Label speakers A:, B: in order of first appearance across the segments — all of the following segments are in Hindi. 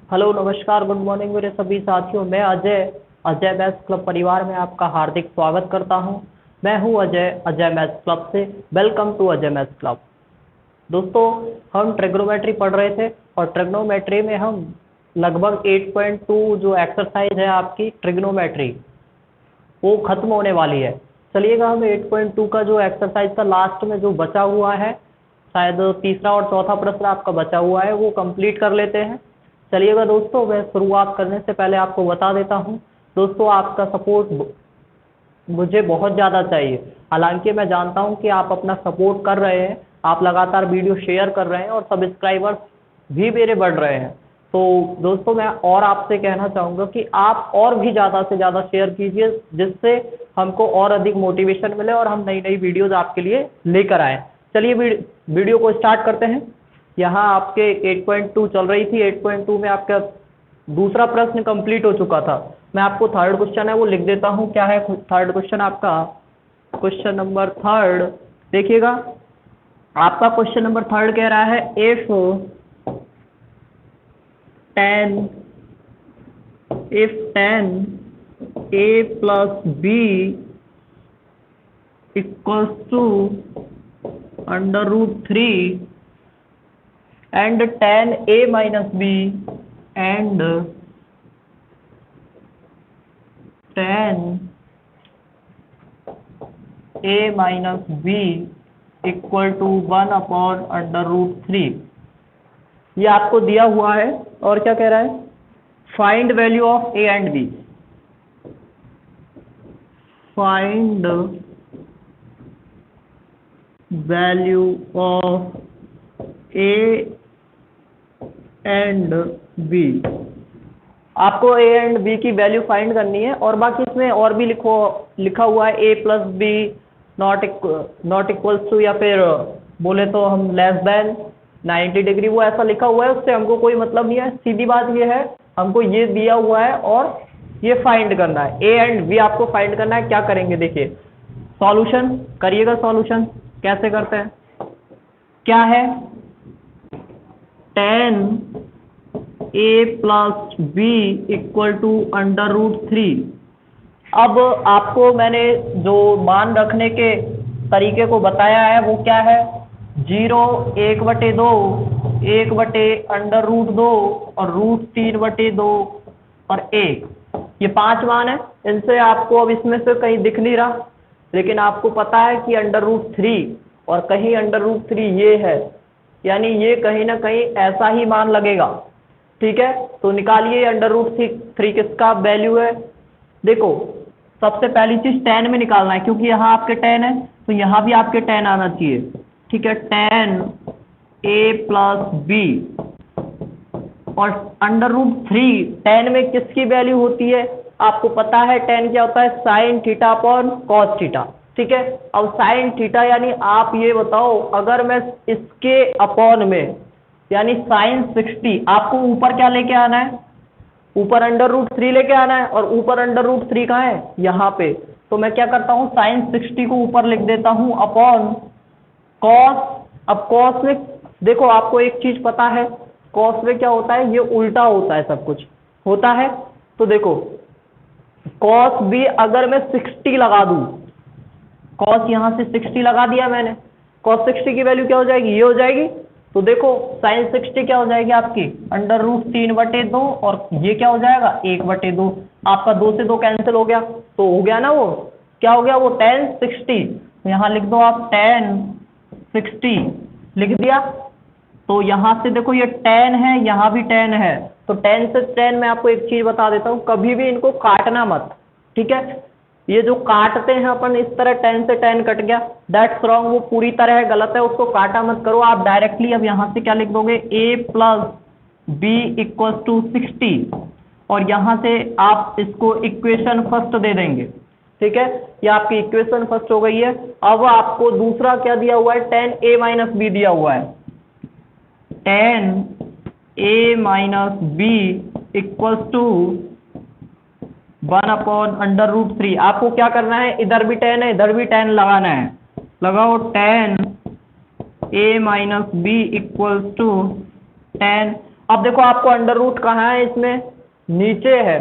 A: हेलो नमस्कार गुड मॉर्निंग मेरे सभी साथियों। मैं अजय अजय मैथ्स क्लब परिवार में आपका हार्दिक स्वागत करता हूं। मैं हूं अजय अजय मैथ्स क्लब से। Welcome to Ajay maths club. दोस्तों, हम ट्रिग्नोमेट्री पढ़ रहे थे और ट्रिग्नोमेट्री में हम लगभग 8.2 जो एक्सरसाइज है आपकी ट्रिग्नोमेट्री वो खत्म होने वाली है। चलिएगा हम 8.2 का जो एक्सरसाइज का लास्ट में जो बचा हुआ है, शायद तीसरा और चौथा प्रश्न आपका बचा हुआ है, वो कंप्लीट कर लेते हैं। चलिएगा दोस्तों, मैं शुरुआत करने से पहले आपको बता देता हूँ दोस्तों, आपका सपोर्ट मुझे बहुत ज़्यादा चाहिए। हालांकि मैं जानता हूँ कि आप अपना सपोर्ट कर रहे हैं, आप लगातार वीडियो शेयर कर रहे हैं और सब्सक्राइबर्स भी मेरे बढ़ रहे हैं। तो दोस्तों, मैं और आपसे कहना चाहूँगा कि आप और भी ज़्यादा से ज़्यादा शेयर कीजिए, जिससे हमको और अधिक मोटिवेशन मिले और हम नई नई वीडियोज़ आपके लिए लेकर आएँ। चलिए वीडियो को स्टार्ट करते हैं। यहाँ आपके 8.2 चल रही थी। 8.2 में आपका दूसरा प्रश्न कंप्लीट हो चुका था। मैं आपको थर्ड क्वेश्चन है वो लिख देता हूँ। क्या है थर्ड क्वेश्चन आपका? क्वेश्चन नंबर थर्ड देखिएगा। आपका क्वेश्चन नंबर थर्ड कह रहा है if 10 a plus b equals to under root 3 and 10 a minus b and 10 a minus b equal to 1 upon under root 3। ये आपको दिया हुआ है और क्या कह रहा है? Find value of A and B. Find value of A and B. आपको ए एंड बी की वैल्यू फाइंड करनी है और बाकी इसमें और भी लिखा हुआ है A plus B not equals to, या फिर बोले तो हम लेस देन 90 डिग्री, वो ऐसा लिखा हुआ है, उससे हमको कोई मतलब नहीं है। सीधी बात ये है, हमको ये दिया हुआ है और ये फाइंड करना है। ए एंड बी आपको फाइंड करना है। क्या करेंगे देखिए, सॉल्यूशन करिएगा। सॉल्यूशन कैसे करते हैं? क्या है? 10 a plus B equal to under root 3। अब आपको मैंने जो मान रखने के तरीके को बताया है वो क्या है? 0, 1/2, 1/अंडर रूट 2 और रूट 3/2 और 1। ये 5 मान है। इनसे आपको अब इसमें से कहीं दिख नहीं रहा, लेकिन आपको पता है कि अंडर रूट 3 और कहीं अंडर रूट 3 ये है, यानी ये कहीं ना कहीं ऐसा ही मान लगेगा। ठीक है, तो निकालिए अंडर रूट 3 किसका वैल्यू है। देखो, सबसे पहली चीज 10 में निकालना है, क्योंकि यहाँ आपके 10 है तो यहाँ भी आपके 10 आना चाहिए। ठीक है, 10 a प्लस बी और अंडर रूट 3 10 में किसकी वैल्यू होती है? आपको पता है 10 क्या होता है? Sine theta upon cos theta. ठीक है, अब साइन थीटा यानी आप ये बताओ, अगर मैं इसके अपॉन में यानी साइन 60, आपको ऊपर क्या लेके आना है? ऊपर अंडर रूट 3 लेके आना है, और ऊपर अंडर रूट 3 कहाँ है? यहाँ पे। तो मैं क्या करता हूँ, साइन 60 को ऊपर लिख देता हूँ अपॉन कॉस। अब कॉस में देखो, आपको एक चीज पता है, कॉस में क्या होता है? ये उल्टा होता है, सब कुछ होता है। तो देखो, कॉस भी अगर मैं 60 लगा दूं, कॉस यहाँ से 60 लगा दिया मैंने, कॉस 60 की वैल्यू क्या हो जाएगी? ये हो जाएगी। तो देखो, साइन 60 क्या हो जाएगी आपकी? अंडर रूट 3/2 और ये क्या हो जाएगा? 1/2। आपका 2 से 2 कैंसिल हो गया, तो हो गया ना वो, क्या हो गया वो? tan 60। यहाँ लिख दो आप tan 60, लिख दिया। तो यहाँ से देखो, ये tan है, यहाँ भी tan है, तो tan से tan मैं आपको एक चीज बता देता हूँ, कभी भी इनको काटना मत। ठीक है, ये जो काटते हैं अपन इस तरह, 10 से 10 कट गया, दैट्स रॉन्ग, वो पूरी तरह गलत है, उसको काटा मत करो आप डायरेक्टली। अब यहाँ से क्या लिख दोगे? a plus B equal to 60, और यहाँ से आप इसको इक्वेशन फर्स्ट दे देंगे। ठीक है, ये आपकी इक्वेशन फर्स्ट हो गई है। अब आपको दूसरा क्या दिया हुआ है? 10 a माइनस बी दिया हुआ है। 10 a minus B equal to 1 upon under root 3। आपको क्या करना है? इधर भी 10 है, इधर भी 10 लगाना है। लगाओ 10 a minus B equal to 10 अब देखो आपको अंडर रूट कहाँ है, इसमें नीचे है,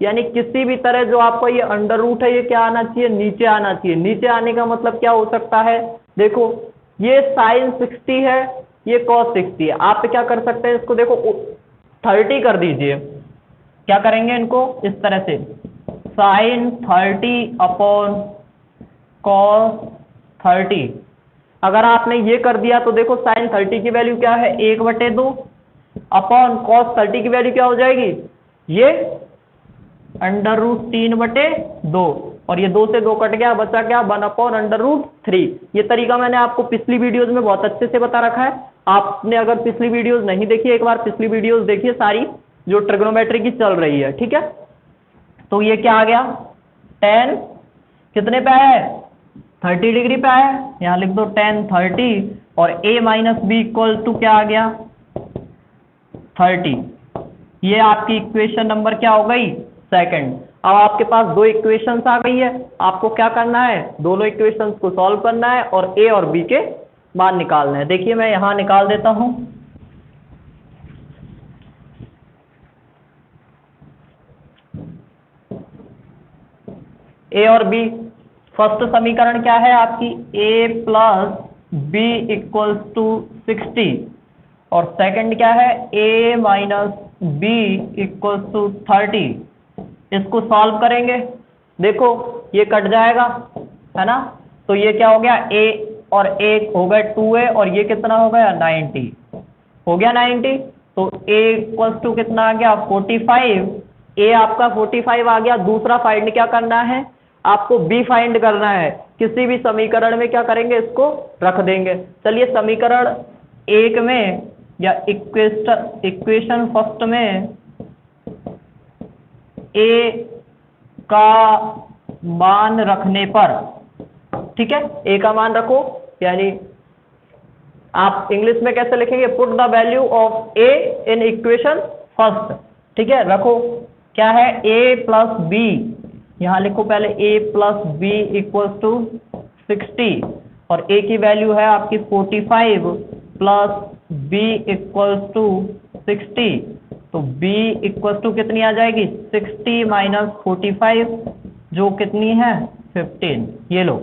A: यानी किसी भी तरह जो आपको ये अंडर रूट है ये क्या आना चाहिए, नीचे आना चाहिए। नीचे आने का मतलब क्या हो सकता है, देखो ये साइन 60 है, ये कॉस 60 है। आप क्या कर सकते हैं, इसको देखो 30 कर दीजिए। क्या करेंगे इनको इस तरह से, साइन 30 अपॉन कॉस 30। अगर आपने ये कर दिया तो देखो साइन 30 की वैल्यू क्या है, 1/2 अपॉन कॉस 30 की वैल्यू क्या हो जाएगी, ये अंडर रूट 3/2, और ये 2 से 2 कट गया, बचा क्या 1/√3। ये तरीका मैंने आपको पिछली वीडियोस में बहुत अच्छे से बता रखा है। आपने अगर पिछली वीडियोस नहीं देखी, एक बार पिछली वीडियोस देखिए सारी जो ट्रिग्नोमेट्री की चल रही है, ठीक है। तो ये क्या आ गया, tan कितने पे है, 30 डिग्री पे है, यहां लिख दो tan 30, और a minus B equal to क्या आ गया 30। ये आपकी इक्वेशन नंबर क्या हो गई, सेकंड। अब आपके पास दो इक्वेशंस आ गई है, आपको क्या करना है, दोनों इक्वेशंस को सॉल्व करना है और a और b के मान निकालना है। देखिए मैं यहां निकाल देता हूं। a और b, फर्स्ट समीकरण क्या है आपकी, a plus B equals to 60, और सेकंड क्या है, a minus B equals to 30। इसको सॉल्व करेंगे, देखो ये कट जाएगा, है ना। तो ये क्या हो गया, a और a हो गए 2a, और ये कितना हो गया 90, हो गया 90। तो a इक्वल्स टू कितना आ गया 45, a आपका 45 आ गया। दूसरा फाइंड क्या करना है, आपको b फाइंड करना है। किसी भी समीकरण में क्या करेंगे, इसको रख देंगे। चलिए समीकरण 1 में या इक्वेशन फर्स्ट में a का मान रखने पर, ठीक है, a का मान रखो, यानी आप इंग्लिश में कैसे लिखेंगे, put the value of a in equation first, ठीक है। रखो क्या है, a प्लस बी, यहां लिखो पहले a plus B equals to 60, और a की वैल्यू है आपकी 45 प्लस b इक्वल्स टू 60। तो b इक्वल्स टू कितनी आ जाएगी, 60 माइनस 45, जो कितनी है 15। ये लो,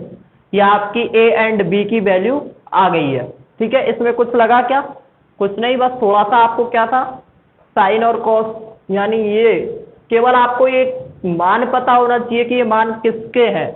A: ये आपकी a एंड b की वैल्यू आ गई है, ठीक है। इसमें कुछ लगा क्या, कुछ नहीं, बस थोड़ा सा आपको क्या था, साइन और कॉस, यानी ये केवल आपको ये मान पता होना चाहिए कि ये मान किसके हैं।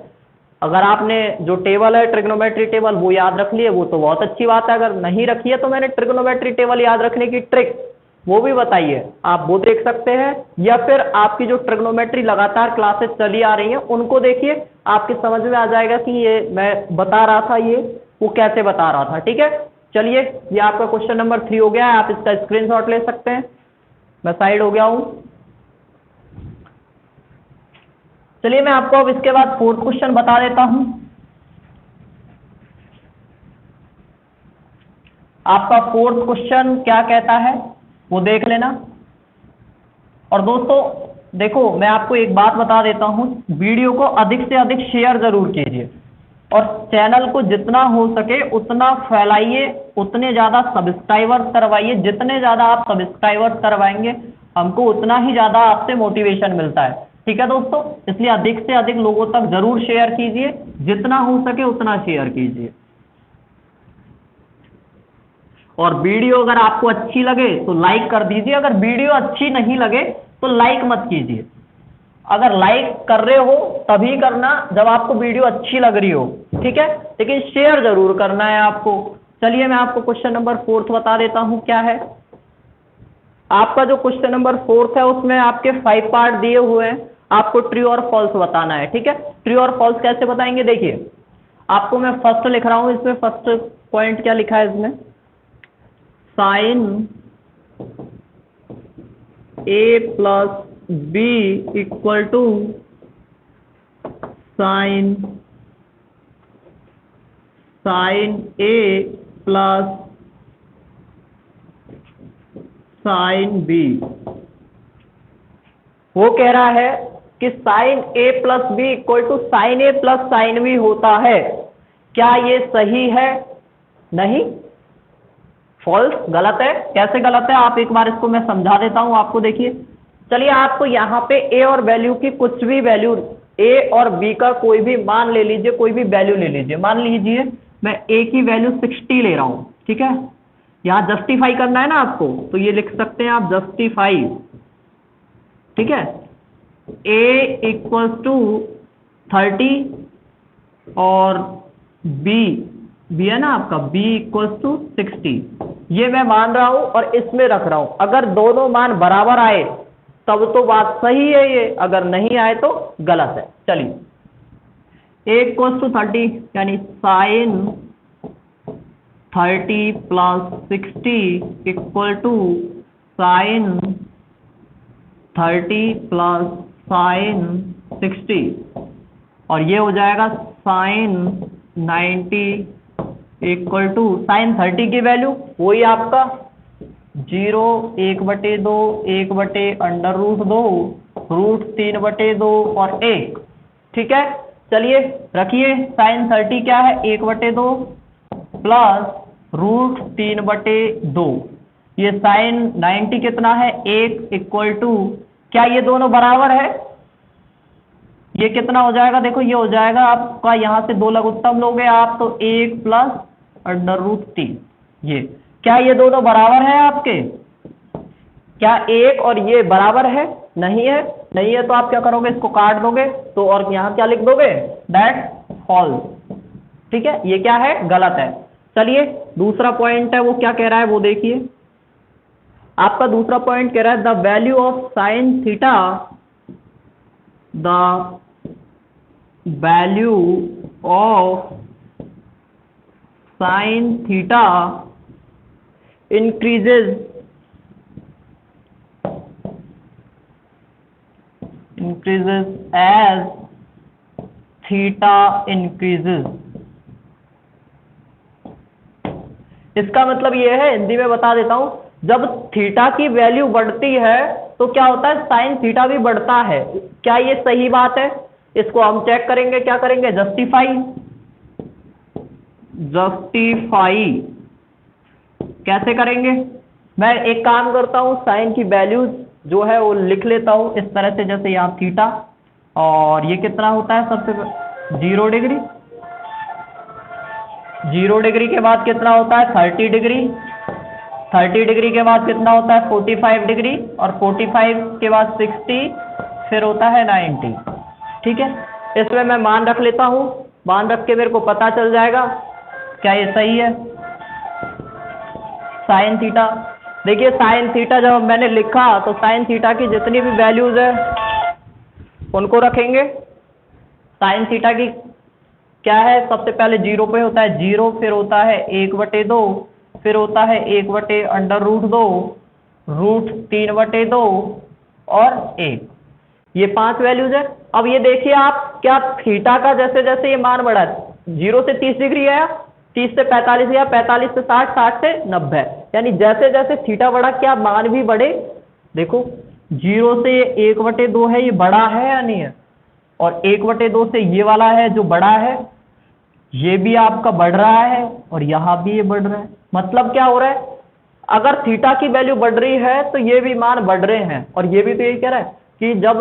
A: अगर आपने जो टेबल है ट्रिग्नोमेट्री टेबल वो याद रख लिए वो तो बहुत अच्छी बात है, अगर नहीं रखी है तो मैंने ट्रिग्नोमेट्री टेबल याद रखने की ट्रिक वो भी बताइए, आप वो देख सकते हैं, या फिर आपकी जो ट्रिग्नोमेट्री लगातार क्लासेस चली आ रही हैं उनको देखिए, आपकी समझ में आ जाएगा कि ये मैं बता रहा था ये वो कैसे बता रहा था, ठीक है। चलिए ये आपका क्वेश्चन नंबर 3 हो गया है, आप इसका स्क्रीनशॉट ले सकते हैं। मैं साइड हो गया हूं। चलिए मैं आपको अब इसके बाद फोर्थ क्वेश्चन बता देता हूं। आपका फोर्थ क्वेश्चन क्या कहता है वो देख लेना। और दोस्तों देखो मैं आपको एक बात बता देता हूं, वीडियो को अधिक से अधिक शेयर जरूर कीजिए और चैनल को जितना हो सके उतना फैलाइए, उतने ज्यादा सब्सक्राइबर्स करवाइए। जितने ज्यादा आप सब्सक्राइबर्स करवाएंगे हमको उतना ही ज्यादा आपसे मोटिवेशन मिलता है, ठीक है दोस्तों। इसलिए अधिक से अधिक लोगों तक जरूर शेयर कीजिए, जितना हो सके उतना शेयर कीजिए। और वीडियो अगर आपको अच्छी लगे तो लाइक कर दीजिए, अगर वीडियो अच्छी नहीं लगे तो लाइक मत कीजिए। अगर लाइक कर रहे हो तभी करना जब आपको वीडियो अच्छी लग रही हो, ठीक है, लेकिन शेयर जरूर करना है आपको। चलिए मैं आपको क्वेश्चन नंबर 4 बता देता हूं क्या है। आपका जो क्वेश्चन नंबर 4 है उसमें आपके 5 पार्ट दिए हुए हैं, आपको ट्रू और फॉल्स बताना है, ठीक है। ट्रू और फॉल्स कैसे बताएंगे, देखिए आपको मैं फर्स्ट लिख रहा हूं, इसमें फर्स्ट पॉइंट क्या लिखा है, इसमें sine A plus B equal to sine A plus sine B. वो कह रहा है कि sine A plus B equal to sine A plus sine B होता है, क्या ये सही है, नहीं। फॉल्स, गलत है। कैसे गलत है, आप एक बार इसको मैं समझा देता हूं आपको, देखिए। चलिए आपको यहाँ पे ए और वैल्यू की कुछ भी वैल्यू, ए और बी का कोई भी मान ले लीजिए, कोई भी वैल्यू ले लीजिए। मान लीजिए मैं ए की वैल्यू 60 ले रहा हूं, ठीक है। यहाँ जस्टिफाई करना है ना आपको, तो ये लिख सकते हैं आप जस्टिफाई, ठीक है। ए इक्वल्स टू 30 और बी है ना आपका, बी इक्वल्स टू 60, ये मैं मान रहा हूं और इसमें रख रहा हूं। अगर दोनों मान बराबर आए तब तो बात सही है ये, अगर नहीं आए तो गलत है। चलिए ए इक्वल्स टू 30 यानी sine 30 plus 60 equal to sine 30 plus sine 60, और ये हो जाएगा साइन 90 इक्वल टू साइन 30 की वैल्यू वही आपका 0, 1/2, 1/√2, √3/2 और 1, ठीक है। चलिए रखिए, साइन 30 क्या है, 1/2 प्लस √3/2, ये साइन 90 कितना है, 1 इक्वल टू, क्या ये दोनों बराबर है, ये कितना हो जाएगा, देखो ये हो जाएगा आपका, यहां से 2 लघुत्तम लोगे आप तो 1 प्लस √3, ये क्या ये दोनों बराबर है आपके, क्या 1 और ये बराबर है, नहीं है, नहीं है तो आप क्या करोगे, इसको काट दोगे तो, और यहां क्या लिख दोगे, दैट फॉल्स, ठीक है, ये क्या है, गलत है। चलिए दूसरा पॉइंट है वो क्या कह रहा है वो देखिए, आपका दूसरा पॉइंट कह रहा है the value of sine theta, the value of sine theta increases as theta increases। इसका मतलब ये है, हिंदी में बता देता हूं, जब थीटा की वैल्यू बढ़ती है तो क्या होता है, साइन थीटा भी बढ़ता है। क्या ये सही बात है, इसको हम चेक करेंगे, क्या करेंगे, जस्टिफाई कैसे करेंगे, मैं एक काम करता हूं, साइन की वैल्यूज जो है वो लिख लेता हूं इस तरह से, जैसे यहाँ थीटा, और ये कितना होता है, सबसे 0 डिग्री, 0 डिग्री के बाद कितना होता है 30 डिग्री, 30 डिग्री के बाद कितना होता है 45 डिग्री, और 45 के बाद 60, फिर होता है 90, ठीक है। इसमें मैं मान रख लेता हूं, मान रख के मेरे को पता चल जाएगा क्या ये सही है। साइन थीटा, देखिए साइन थीटा जब मैंने लिखा तो साइन थीटा की जितनी भी वैल्यूज है उनको रखेंगे। साइन थीटा की क्या है, सबसे पहले 0 पे होता है 0, फिर होता है 1/2, फिर होता है 1/√2, √3/2 और 1, ये 5 वैल्यूज है। अब ये देखिए आप, क्या थीटा का जैसे जैसे ये मान बढ़ा, 0 से 30 डिग्री आया, 30 से 45 गया, 45 से 60, 60 से 90, यानी जैसे जैसे थीटा बढ़ा क्या मान भी बढ़े, देखो 0 से 1/2 है, ये बड़ा है या नहीं है, और 1/2 से ये वाला है जो बड़ा है, ये भी आपका बढ़ रहा है, और यहां भी ये बढ़ रहा है। मतलब क्या हो रहा है, अगर थीटा की वैल्यू बढ़ रही है तो ये भी मान बढ़ रहे हैं, और ये भी तो यही कह रहा है कि जब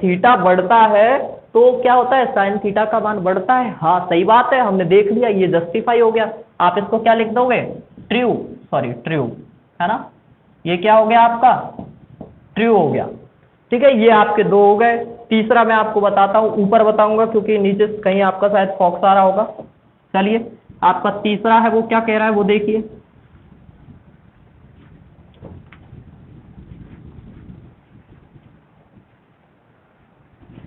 A: थीटा बढ़ता है तो क्या होता है, साइन थीटा का मान बढ़ता है। हाँ सही बात है, हमने देख लिया, ये जस्टिफाई हो गया। आप इसको क्या लिख दोगे, ट्रू है ना, ये क्या हो गया आपका, ट्रू हो गया, ठीक है। ये आपके 2 हो गए। तीसरा मैं आपको बताता हूं, ऊपर बताऊंगा क्योंकि नीचे कहीं आपका शायद फॉक्स आ रहा होगा। चलिए आपका तीसरा है वो क्या कह रहा है वो देखिए,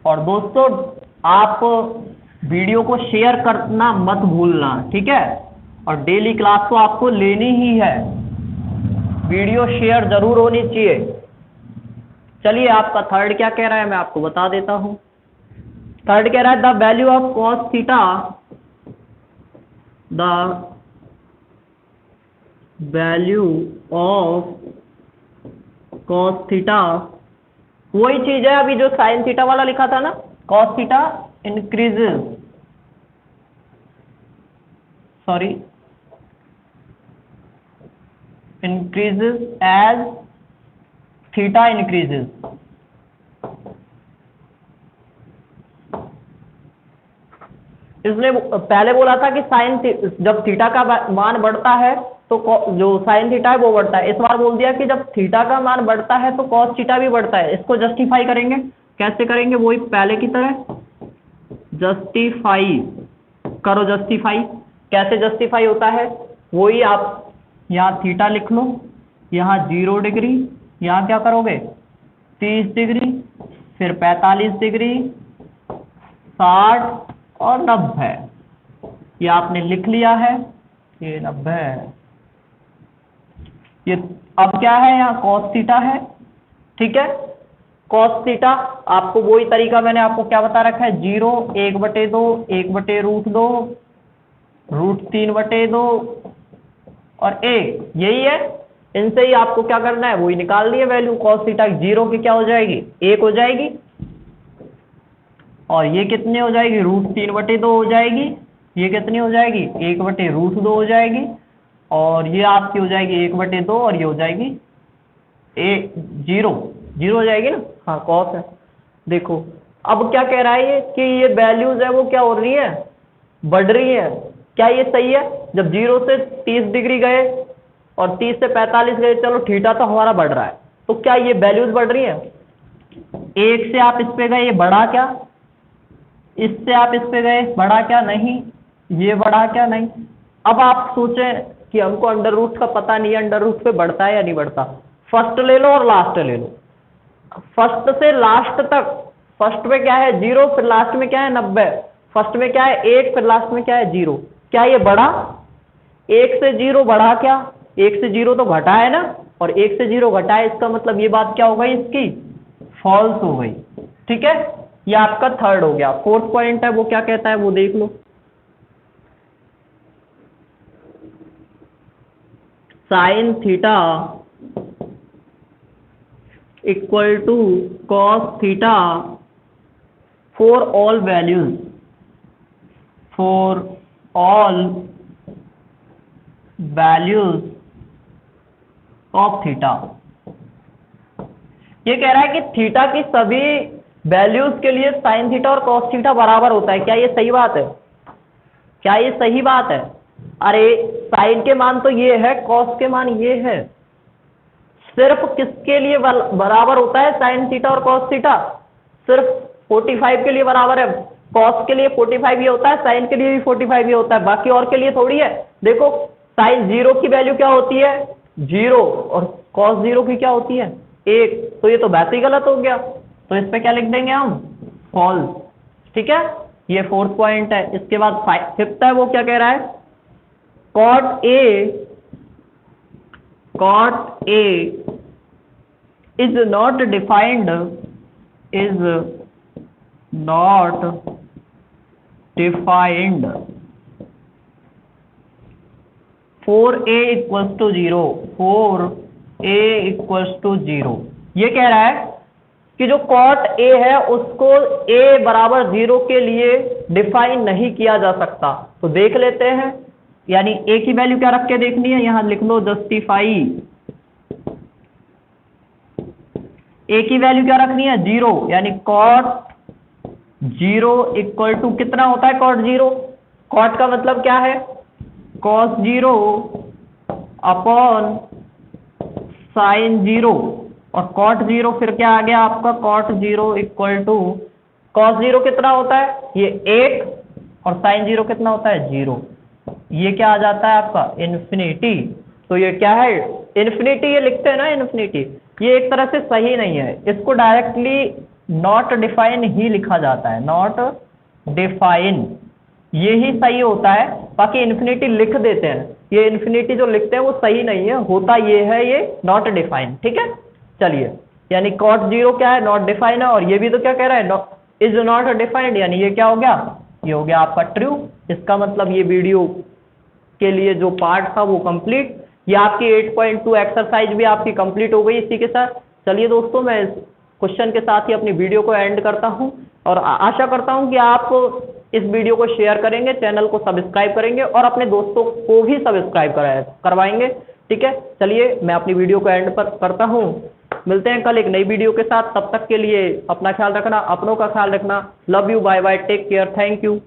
A: और दोस्तों आप वीडियो को शेयर करना मत भूलना, ठीक है, और डेली क्लास तो आपको लेनी ही है, वीडियो शेयर जरूर होनी चाहिए। चलिए आपका थर्ड क्या कह रहा है मैं आपको बता देता हूं। थर्ड कह रहा है the value of cos theta, the value of cos theta, वही चीज है अभी जो साइन थीटा वाला लिखा था ना, cos theta increases, increases as theta increases। इसने पहले बोला था कि साइन जब थीटा का मान बढ़ता है तो जो साइन थीटा है वो बढ़ता है। इस बार बोल दिया कि जब थीटा का मान बढ़ता है तो कॉस थीटा भी बढ़ता है। इसको जस्टिफाई करेंगे, कैसे करेंगे? वही पहले की तरह, जस्टिफाई करो। जस्टिफाई कैसे जस्टिफाई होता है? वही आप यहाँ थीटा लिख लो, यहाँ 0 डिग्री, यहाँ क्या करोगे 30 डिग्री, फिर 45 डिग्री, 60 और 90। ये आपने लिख लिया है, ये 90 है। ये अब क्या है? यहाँ cos थीटा है, ठीक है। cos थीटा आपको वही तरीका मैंने आपको क्या बता रखा है, 0, 1/2, 1/√2, √3/2 और 1, यही है। इनसे ही आपको क्या करना है, वही निकाल दिए वैल्यू। cos थीटा 0 की क्या हो जाएगी, 1 हो जाएगी, और ये कितनी हो जाएगी, √3/2 हो जाएगी। ये कितनी हो जाएगी, 1/√2 हो जाएगी, और ये आपकी हो जाएगी 1/2, और ये हो जाएगी 0 हो जाएगी ना। हाँ cos है। देखो अब क्या कह रहा है ये कि ये वैल्यूज है वो क्या हो रही है, बढ़ रही है। क्या ये सही है? जब 0 से 30 डिग्री गए और 30 से 45 गए, चलो थीटा तो हमारा बढ़ रहा है, तो क्या ये वैल्यूज बढ़ रही है? 1 से आप इस पे गए, ये बढ़ा क्या? इससे आप इस पे गए, बढ़ा क्या? नहीं। ये बढ़ा क्या? नहीं। अब आप सोचें कि हमको अंडर रूट का पता नहीं है, अंडर रूट पे बढ़ता है या नहीं बढ़ता। फर्स्ट ले लो और लास्ट ले लो, फर्स्ट से लास्ट तक। फर्स्ट में क्या है 0, फिर लास्ट में क्या है 90। फर्स्ट में क्या है 1, फिर लास्ट में क्या है 0। क्या ये बढ़ा? 1 से 0 बढ़ा क्या? 1 से 0 तो घटा है ना, और 1 से 0 घटा है, इसका मतलब ये बात क्या हो गई इसकी, फॉल्स हो गई। ठीक है, ये आपका थर्ड हो गया। फोर्थ पॉइंट है वो क्या कहता है वो देख लो। Sine theta equal to cos theta for all values, for all values of theta. ये कह रहा है कि थीटा की सभी वैल्यूज के लिए साइन थीटा और कॉस थीटा बराबर होता है। क्या ये सही बात है? क्या ये सही बात है? अरे साइन के मान तो ये है, कॉस के मान ये है। सिर्फ किसके लिए बराबर होता है साइन थीटा और कॉस थीटा? सिर्फ 45 के लिए बराबर है। कॉस के लिए 45 ये होता है, साइन के लिए भी 45 ये होता है, बाकी और के लिए थोड़ी है। देखो साइन 0 की वैल्यू क्या होती है 0, और कॉस 0 की क्या होती है 1। तो ये तो वैसे ही गलत हो गया, तो इस पे क्या लिख देंगे हम, फॉल्स। ठीक है, ये फोर्थ पॉइंट है। इसके बाद फिफ्थ है, वो क्या कह रहा है, cot A is not defined, is not defined for a equals to 0, for a equals to 0। ये कह रहा है कि जो कॉट a है उसको a बराबर 0 के लिए डिफाइन नहीं किया जा सकता। तो देख लेते हैं, यानी a की वैल्यू क्या रख के देखनी है, यहां लिख लो जस्टिफाई। a की वैल्यू क्या रखनी है 0, यानी कॉट 0 इक्वल टू कितना होता है कॉट 0? कॉट का मतलब क्या है, कॉस 0 अपॉन साइन 0, और कॉट 0 फिर क्या आ गया आपका, कॉट 0 इक्वल टू कॉस 0 कितना होता है ये 1, और साइन 0 कितना होता है 0। ये क्या आ जाता है आपका इन्फिनिटी। तो ये क्या है इन्फिनिटी, ये लिखते हैं ना इन्फिनिटी, ये एक तरह से सही नहीं है। इसको डायरेक्टली नॉट डिफाइन ही लिखा जाता है, नॉट डिफाइन, ये ही सही होता है। बाकी इन्फिनिटी लिख देते हैं, ये इन्फिनिटी जो लिखते हैं वो सही नहीं है, होता ये है ये नॉट डिफाइन। ठीक है, चलिए, यानी कॉट 0 क्या है, नॉट डिफाइन है, और ये भी तो क्या कह रहा है, इज नॉट डिफाइंड, यानी ये क्या हो गया, ये हो गया आपका ट्रू। इसका मतलब ये वीडियो के लिए जो पार्ट था वो कंप्लीट, ये आपकी 8.2 एक्सरसाइज भी आपकी कंप्लीट हो गई इसी के साथ। चलिए दोस्तों, मैं इस क्वेश्चन के साथ ही अपनी वीडियो को एंड करता हूं, और आशा करता हूं कि आप इस वीडियो को शेयर करेंगे, चैनल को सब्सक्राइब करेंगे, और अपने दोस्तों को भी सब्सक्राइब करवाएंगे। ठीक है, चलिए मैं अपनी वीडियो को एंड पर करता हूँ। मिलते हैं कल एक नई वीडियो के साथ, तब तक के लिए अपना ख्याल रखना, अपनों का ख्याल रखना। Love you, bye bye, take care, thank you.